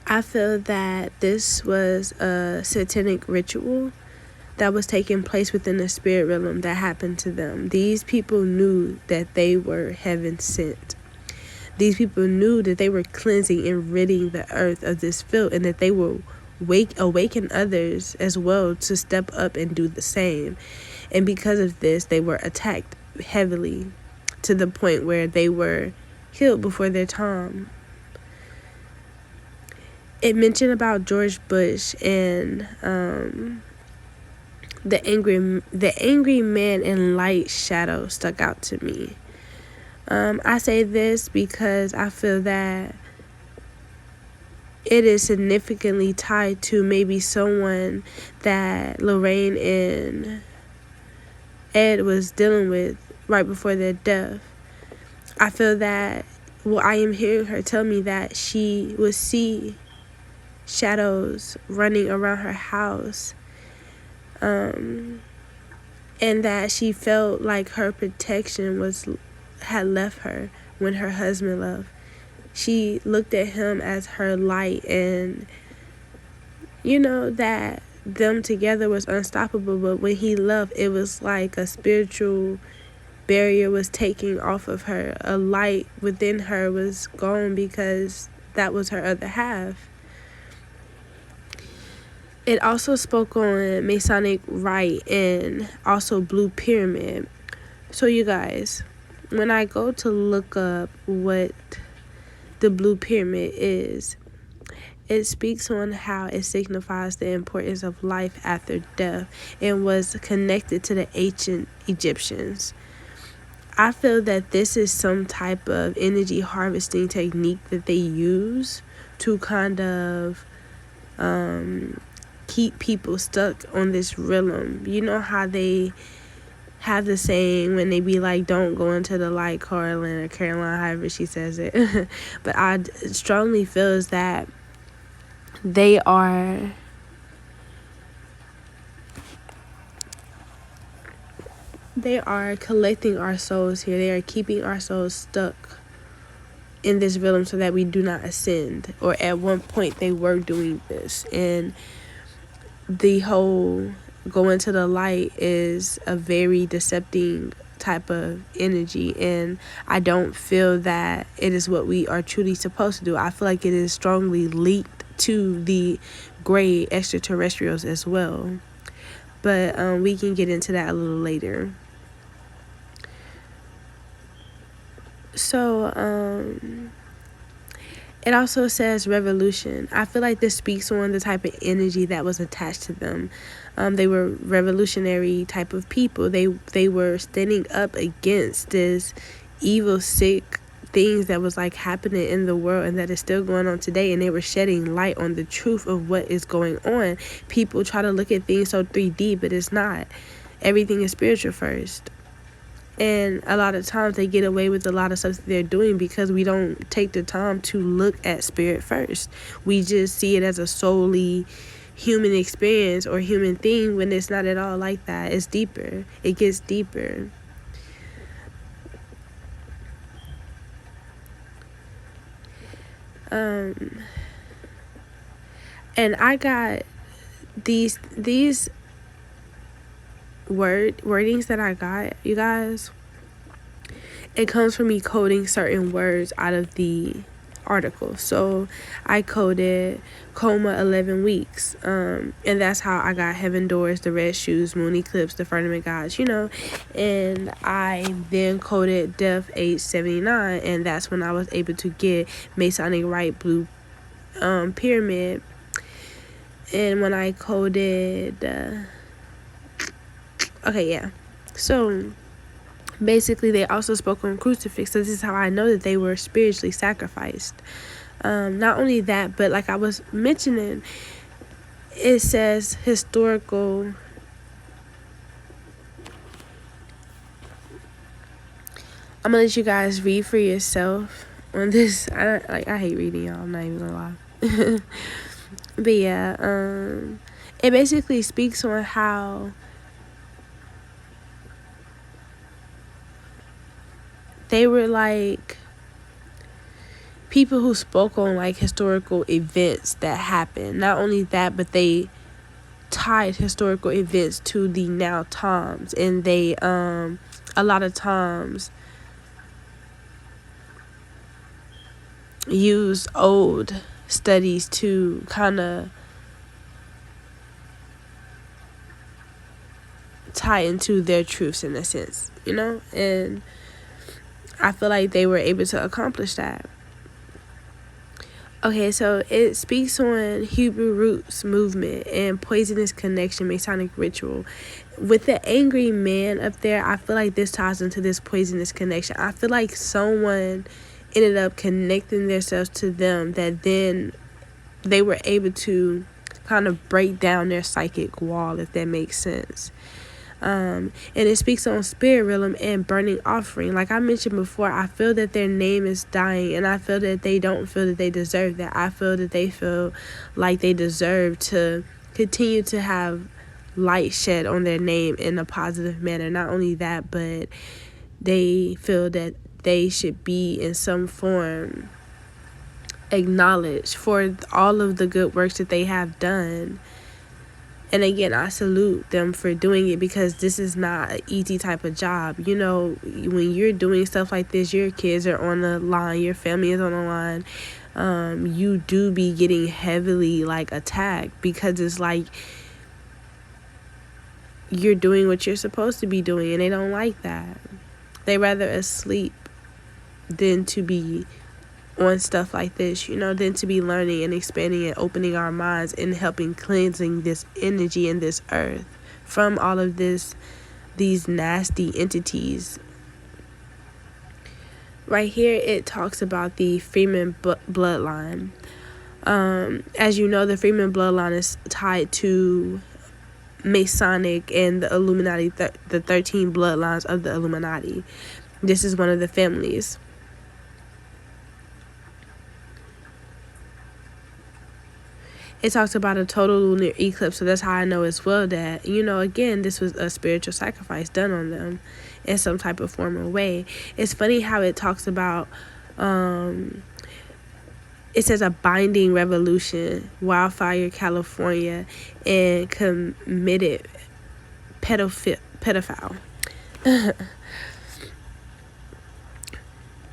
I feel that this was a satanic ritual that was taking place within the spirit realm that happened to them. These people knew that they were heaven sent. These people knew that they were cleansing and ridding the earth of this filth, and that they will awaken others as well to step up and do the same. And because of this, they were attacked heavily to the point where they were killed before their time. It mentioned about George Bush and the angry man in light shadow stuck out to me. I say this because I feel that it is significantly tied to maybe someone that Lorraine and Ed was dealing with right before their death. I feel that, well, I am hearing her tell me that she would see shadows running around her house, and that she felt like her protection had left her when her husband left. She looked at him as her light, and that them together was unstoppable. But when he left, it was like a spiritual barrier was taking off of her. A light within her was gone because that was her other half. It also spoke on Masonic Rite and also Blue Pyramid. So you guys, when I go to look up what the Blue Pyramid is, it speaks on how it signifies the importance of life after death and was connected to the ancient Egyptians. I feel that this is some type of energy harvesting technique that they use to kind of keep people stuck on this realm. You know how they have the saying when they be like, don't go into the light, Caroline, or Caroline, however she says it. But I strongly feel is that they are collecting our souls here. They are keeping our souls stuck in this realm so that we do not ascend. Or at one point they were doing this, and the whole going to the light is a very deceptive type of energy, and I don't feel that it is what we are truly supposed to do. I feel like it is strongly linked to the gray extraterrestrials as well, but we can get into that a little later. So it also says revolution. I feel like this speaks on the type of energy that was attached to them. They were revolutionary type of people. They were standing up against this evil, sick things that was like happening in the world and that is still going on today. And they were shedding light on the truth of what is going on. People try to look at things so 3D, but it's not. Everything is spiritual first. And a lot of times they get away with a lot of stuff that they're doing because we don't take the time to look at spirit first. We just see it as a solely human experience or human thing when it's not at all like that. It's deeper. It gets deeper. And I got these wordings that I got, you guys. It comes from me coding certain words out of the article. So I coded coma 11 weeks, and that's how I got heaven doors, the red shoes, moon eclipse, the firmament gods, and I then coded death age 79, and that's when I was able to get Masonic Rite Blue Pyramid. And when I coded so basically they also spoke on crucifix. So this is how I know that they were spiritually sacrificed. Not only that, but like I was mentioning, it says historical. I'm gonna let you guys read for yourself on this. I hate reading, y'all. I'm not even gonna lie. But yeah, it basically speaks on how they were like people who spoke on like historical events that happened. Not only that, but they tied historical events to the now times, and they a lot of times use old studies to kind of tie into their truths in a sense, you know? And I feel like they were able to accomplish that. Okay, so it speaks on Hebrew roots movement and poisonous connection, Masonic ritual. With the angry man up there, I feel like this ties into this poisonous connection. I feel like someone ended up connecting themselves to them that then they were able to kind of break down their psychic wall, if that makes sense. And it speaks on spirit realm and burning offering. Like I mentioned before, I feel that their name is dying, and I feel that they don't feel that they deserve that. I feel that they feel like they deserve to continue to have light shed on their name in a positive manner. Not only that, but they feel that they should be in some form acknowledged for all of the good works that they have done. And again, I salute them for doing it, because this is not an easy type of job. You know, when you're doing stuff like this, your kids are on the line, your family is on the line. You do be getting heavily like attacked, because it's like you're doing what you're supposed to be doing, and they don't like that. They rather asleep than to be on stuff like this, you know, than to be learning and expanding and opening our minds and helping cleansing this energy in this earth from all of these nasty entities. Right here, it talks about the Freeman bloodline. As you know, the Freeman bloodline is tied to Masonic and the Illuminati, the 13 bloodlines of the Illuminati. This is one of the families. It talks about a total lunar eclipse, so that's how I know as well that, you know, again, this was a spiritual sacrifice done on them in some type of form or way. It's funny how it talks about, it says a binding revolution, Wildfire, California, and committed pedophile.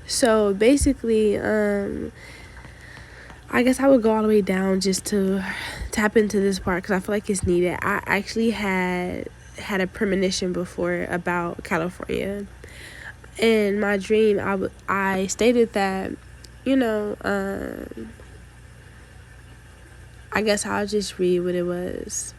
So basically, I guess I would go all the way down just to tap into this part, because I feel like it's needed. I actually had a premonition before about California. In my dream, I stated that, you know, I guess I'll just read what it was.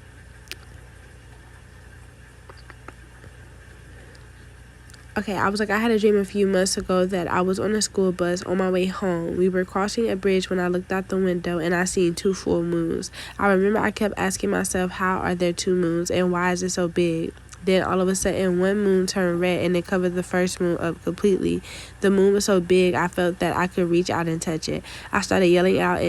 Okay, I was like, I had a dream a few months ago that I was on a school bus on my way home. We were crossing a bridge when I looked out the window and I seen 2 full moons. I remember I kept asking myself, how are there 2 moons and why is it so big? Then all of a sudden, one moon turned red and it covered the first moon up completely. The moon was so big, I felt that I could reach out and touch it. I started yelling out,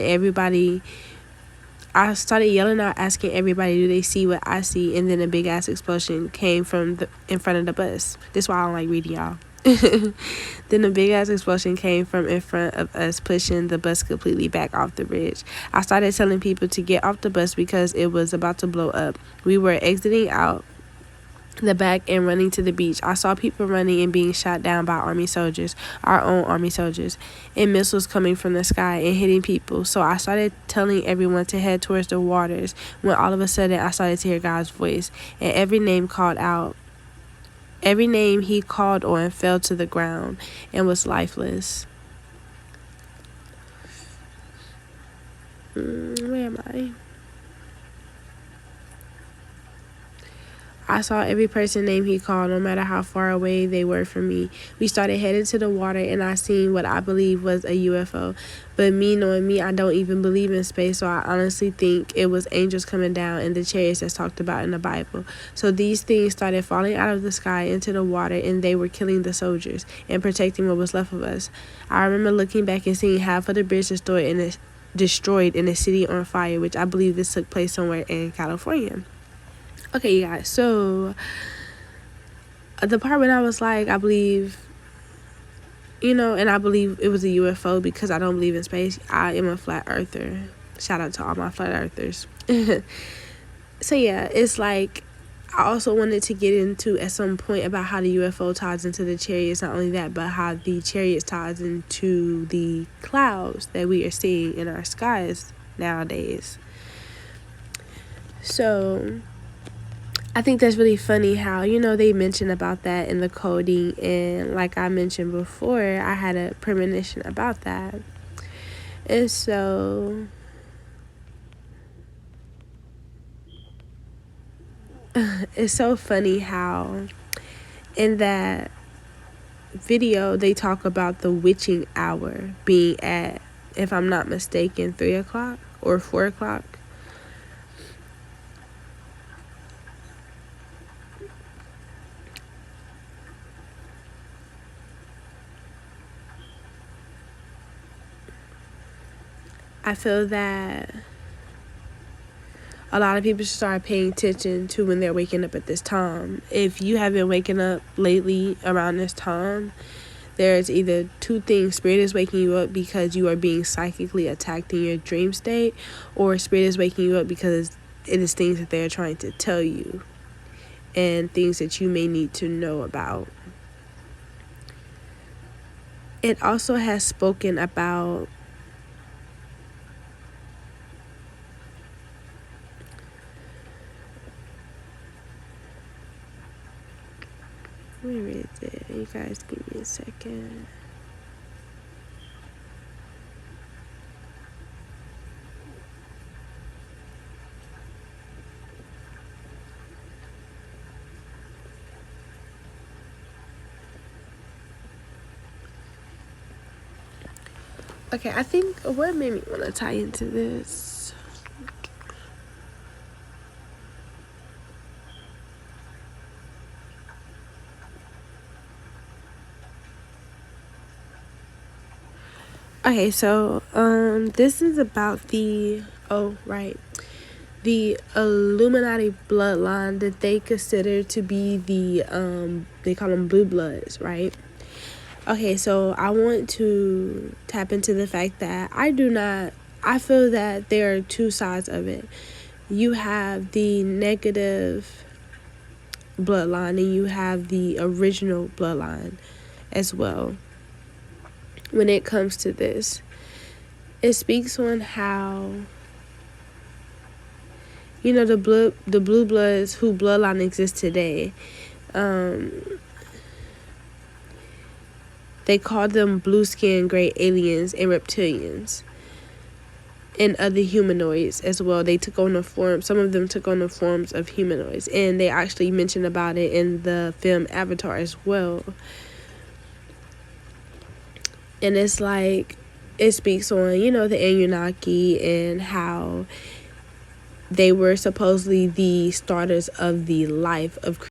asking everybody, do they see what I see? And then a big ass explosion came from in front of the bus. This is why I don't like reading, y'all. Then a big ass explosion came from in front of us, pushing the bus completely back off the bridge. I started telling people to get off the bus because it was about to blow up. We were exiting out the back and running to the beach. I saw people running and being shot down by army soldiers, our own army soldiers, and missiles coming from the sky and hitting people. So I started telling everyone to head towards the waters, when all of a sudden I started to hear God's voice, and every name he called on fell to the ground and was lifeless. Where am I? I saw every person name he called, no matter how far away they were from me. We started heading to the water, and I seen what I believe was a UFO. But me knowing me, I don't even believe in space, so I honestly think it was angels coming down in the chariots that's talked about in the Bible. So these things started falling out of the sky into the water, and they were killing the soldiers and protecting what was left of us. I remember looking back and seeing half of the bridge destroyed and the city on fire, which I believe this took place somewhere in California. Okay, you guys, so the part when I was like, I believe, and I believe it was a UFO because I don't believe in space. I am a flat earther. Shout out to all my flat earthers. So yeah, it's like I also wanted to get into at some point about how the UFO ties into the chariots. Not only that, but how the chariots ties into the clouds that we are seeing in our skies nowadays. So I think that's really funny how, they mention about that in the coding. And like I mentioned before, I had a premonition about that. And so it's so funny how in that video they talk about the witching hour being at, if I'm not mistaken, 3 o'clock or 4 o'clock. I feel that a lot of people should start paying attention to when they're waking up at this time. If you have been waking up lately around this time, there's either two things. Spirit is waking you up because you are being psychically attacked in your dream state, or Spirit is waking you up because it is things that they're trying to tell you and things that you may need to know about. It also has spoken about where is it? You guys give me a second. Okay, I think what made me want to tie into this. Okay, so this is about the Illuminati bloodline that they consider to be the they call them blue bloods, right? Okay, so I want to tap into the fact that I feel that there are two sides of it. You have the negative bloodline and you have the original bloodline as well. When it comes to this, it speaks on how the blue bloods who bloodline exists today. They call them blue skin, gray aliens, and reptilians, and other humanoids as well. They took on the form. Some of them took on the forms of humanoids, and they actually mentioned about it in the film Avatar as well. And it's like, it speaks on, the Anunnaki and how they were supposedly the starters of the life of